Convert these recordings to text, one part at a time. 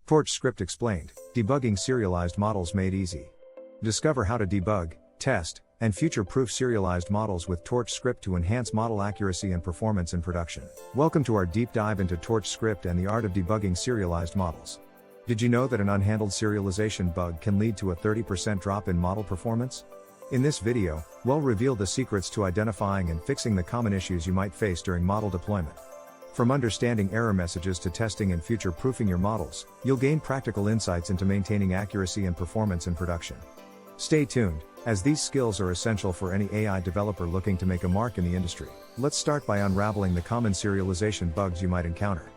TorchScript explained, debugging serialized models made easy. Discover how to debug, test, and future-proof serialized models with TorchScript to enhance model accuracy and performance in production. Welcome to our deep dive into TorchScript and the art of debugging serialized models. Did you know that an unhandled serialization bug can lead to a 30% drop in model performance? In this video, we'll reveal the secrets to identifying and fixing the common issues you might face during model deployment. From understanding error messages to testing and future-proofing your models, you'll gain practical insights into maintaining accuracy and performance in production. Stay tuned, as these skills are essential for any AI developer looking to make a mark in the industry. Let's start by unraveling the common serialization bugs you might encounter.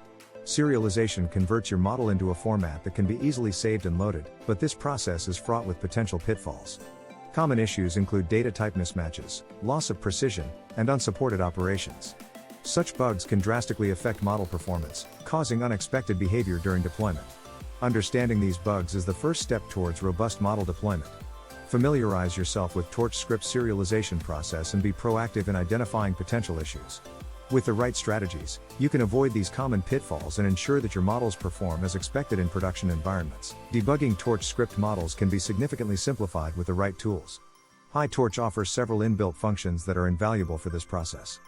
Serialization converts your model into a format that can be easily saved and loaded, but this process is fraught with potential pitfalls. Common issues include data type mismatches, loss of precision, and unsupported operations. Such bugs can drastically affect model performance, causing unexpected behavior during deployment. Understanding these bugs is the first step towards robust model deployment. Familiarize yourself with TorchScript's serialization process and be proactive in identifying potential issues. With the right strategies, you can avoid these common pitfalls and ensure that your models perform as expected in production environments. Debugging TorchScript models can be significantly simplified with the right tools. PyTorch offers several inbuilt functions that are invaluable for this process.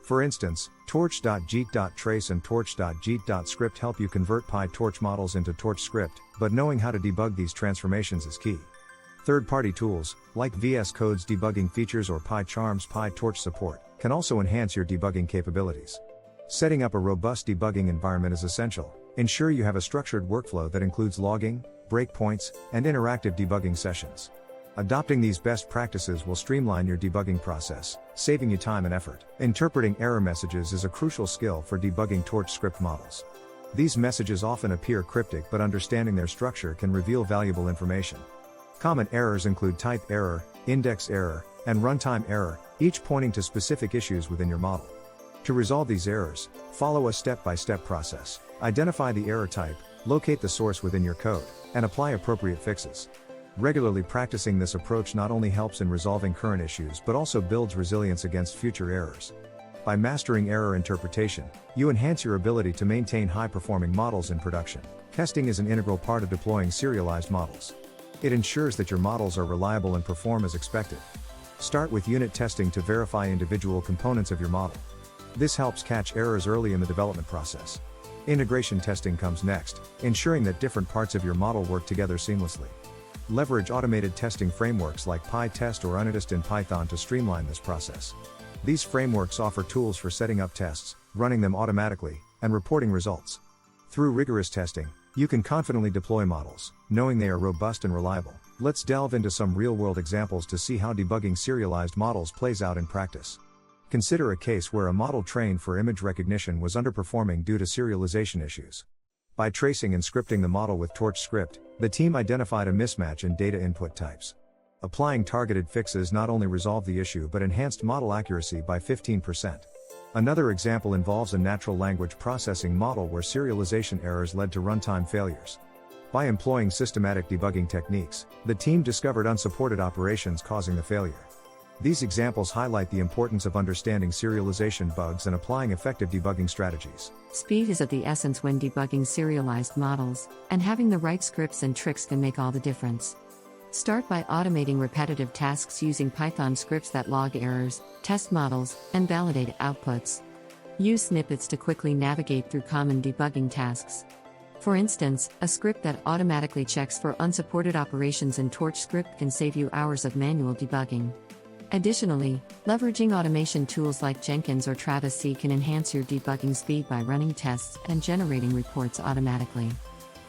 For instance, torch.geek.trace and torch.geek.script help you convert PyTorch models into TorchScript, but knowing how to debug these transformations is key. Third-party tools, like VS Code's debugging features or PyCharm's PyTorch support, can also enhance your debugging capabilities. Setting up a robust debugging environment is essential. Ensure you have a structured workflow that includes logging, breakpoints, and interactive debugging sessions. Adopting these best practices will streamline your debugging process, saving you time and effort. Interpreting error messages is a crucial skill for debugging TorchScript models. These messages often appear cryptic, but understanding their structure can reveal valuable information. Common errors include type error, index error, and runtime error, each pointing to specific issues within your model. To resolve these errors, follow a step-by-step process. Identify the error type, locate the source within your code, and apply appropriate fixes. Regularly practicing this approach not only helps in resolving current issues but also builds resilience against future errors. By mastering error interpretation, you enhance your ability to maintain high-performing models in production. Testing is an integral part of deploying serialized models. It ensures that your models are reliable and perform as expected. Start with unit testing to verify individual components of your model. This helps catch errors early in the development process. Integration testing comes next, ensuring that different parts of your model work together seamlessly. Leverage automated testing frameworks like PyTest or Unitest in Python to streamline this process. These frameworks offer tools for setting up tests, running them automatically, and reporting results. Through rigorous testing, you can confidently deploy models, knowing they are robust and reliable. Let's delve into some real-world examples to see how debugging serialized models plays out in practice. Consider a case where a model trained for image recognition was underperforming due to serialization issues. By tracing and scripting the model with TorchScript, the team identified a mismatch in data input types. Applying targeted fixes not only resolved the issue but enhanced model accuracy by 15%. Another example involves a natural language processing model where serialization errors led to runtime failures. By employing systematic debugging techniques, the team discovered unsupported operations causing the failure. These examples highlight the importance of understanding serialization bugs and applying effective debugging strategies. Speed is of the essence when debugging serialized models, and having the right scripts and tricks can make all the difference. Start by automating repetitive tasks using Python scripts that log errors, test models, and validate outputs. Use snippets to quickly navigate through common debugging tasks. For instance, a script that automatically checks for unsupported operations in TorchScript can save you hours of manual debugging. Additionally, leveraging automation tools like Jenkins or Travis C can enhance your debugging speed by running tests and generating reports automatically.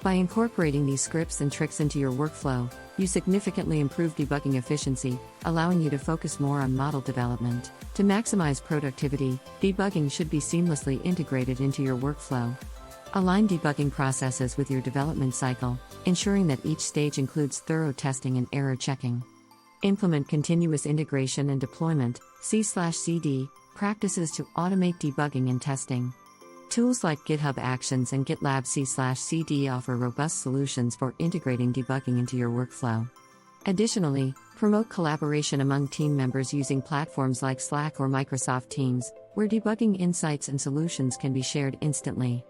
By incorporating these scripts and tricks into your workflow, you significantly improve debugging efficiency, allowing you to focus more on model development. To maximize productivity, debugging should be seamlessly integrated into your workflow. Align debugging processes with your development cycle, ensuring that each stage includes thorough testing and error checking. Implement continuous integration and deployment (C/CD) practices to automate debugging and testing. Tools like GitHub Actions and GitLab C/CD offer robust solutions for integrating debugging into your workflow. Additionally, promote collaboration among team members using platforms like Slack or Microsoft Teams, where debugging insights and solutions can be shared instantly.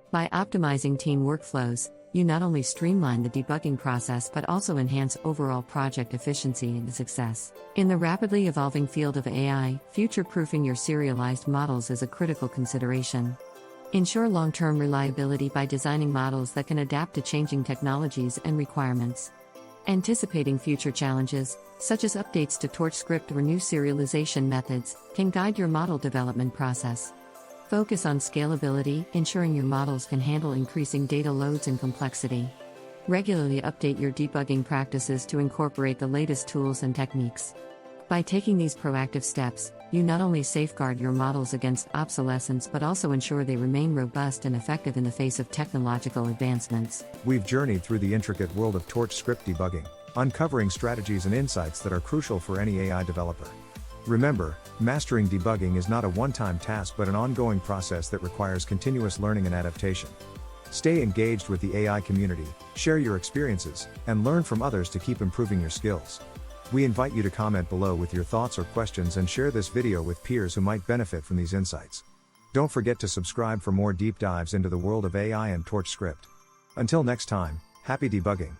By optimizing team workflows, You not only streamline the debugging process but also enhance overall project efficiency and success. In the rapidly evolving field of AI, future-proofing your serialized models is a critical consideration. Ensure long-term reliability by designing models that can adapt to changing technologies and requirements. Anticipating future challenges, such as updates to TorchScript or new serialization methods, can guide your model development process. Focus on scalability, ensuring your models can handle increasing data loads and complexity. Regularly update your debugging practices to incorporate the latest tools and techniques. By taking these proactive steps, you not only safeguard your models against obsolescence but also ensure they remain robust and effective in the face of technological advancements. We've journeyed through the intricate world of TorchScript debugging, uncovering strategies and insights that are crucial for any AI developer. Remember, mastering debugging is not a one-time task but an ongoing process that requires continuous learning and adaptation. Stay engaged with the AI community, share your experiences, and learn from others to keep improving your skills. We invite you to comment below with your thoughts or questions and share this video with peers who might benefit from these insights. Don't forget to subscribe for more deep dives into the world of AI and TorchScript. Until next time, happy debugging.